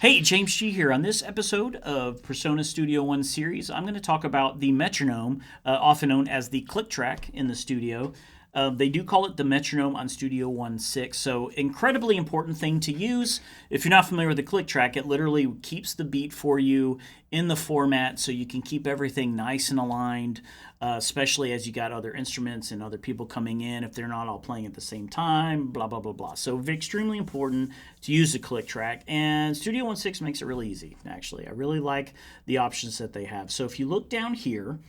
Hey, James G here. On this episode of PreSonus Studio One series, I'm going to talk about the metronome, often known as the click track in the studio. They do call it the metronome on Studio One 6, so incredibly important thing to use. If you're not familiar with the click track, it literally keeps the beat for you in the format so you can keep everything nice and aligned, especially as you got other instruments and other people coming in if they're not all playing at the same time, blah, blah, blah, blah. So extremely important to use the click track, and Studio One 6 makes it really easy, actually. I really like the options that they have. So if you look down here,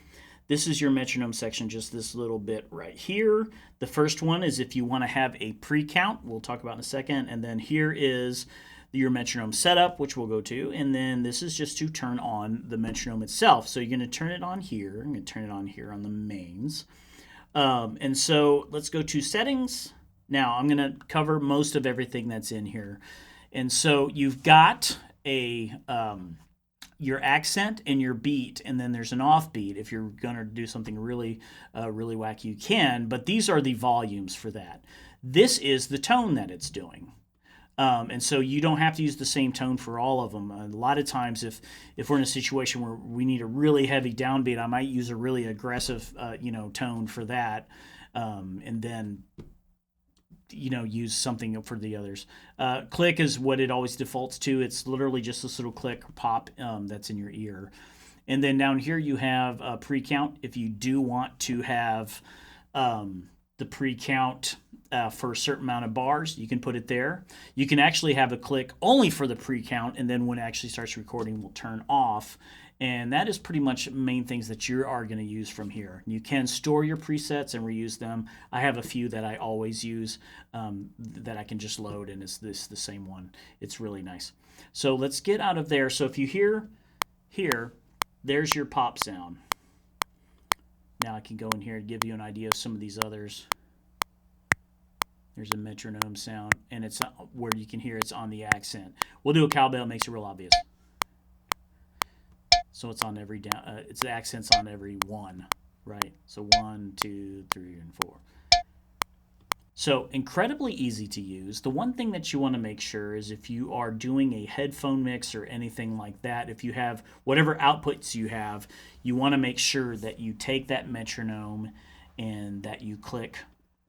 this is your metronome section, just this little bit right here. The first one is if you want to have a pre-count, we'll talk about in a second, and then here is your metronome setup, which we'll go to, and then this is just to turn on the metronome itself. So you're going to turn it on here. I'm going to turn it on here on the mains. And so let's go to settings. Now I'm going to cover most of everything that's in here. And so you've got a your accent and your beat, and then there's an offbeat. If you're going to do something really wacky, you can, but these are the volumes for that. This is the tone that it's doing. And so you don't have to use the same tone for all of them. A lot of times if we're in a situation where we need a really heavy downbeat, I might use a really aggressive tone for that, and then use something for the others. Click is what it always defaults to. It's literally just this little click or pop that's in your ear. And then down here you have a pre-count. If you do want to have the pre-count for a certain amount of bars, you can put it there. You can actually have a click only for the pre-count, and then when it actually starts recording, will turn off. And that is pretty much main things that you are going to use from here. You can store your presets and reuse them. I have a few that I always use that I can just load, and it's the same one. It's really nice. So let's get out of there. So if you hear here, there's your pop sound. Now I can go in here and give you an idea of some of these others. There's a metronome sound, and it's where you can hear it's on the accent. We'll do a cowbell, it makes it real obvious. So it's on every down. It's the accents on every one, right? So 1, 2, 3, and 4. So incredibly easy to use. The one thing that you want to make sure is if you are doing a headphone mix or anything like that, if you have whatever outputs you have, you want to make sure that you take that metronome and that you click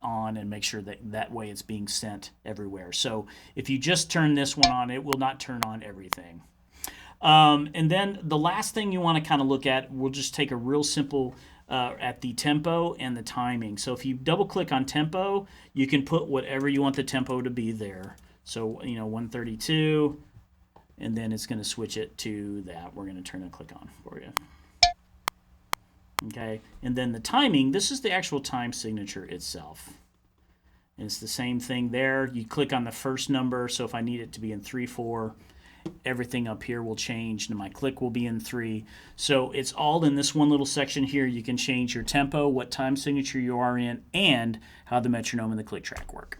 on and make sure that way it's being sent everywhere. So if you just turn this one on, it will not turn on everything. And then the last thing you want to kind of look at, we'll just take a real simple at the tempo and the timing. So if you double click on tempo, you can put whatever you want the tempo to be there. So 132, and then it's going to switch it to that. We're going to turn a click on for you. Okay, and then the timing, this is the actual time signature itself. And it's the same thing there. You click on the first number, so if I need it to be in 3/4, everything up here will change, and my click will be in 3. So it's all in this one little section here. You can change your tempo, what time signature you are in, and how the metronome and the click track work.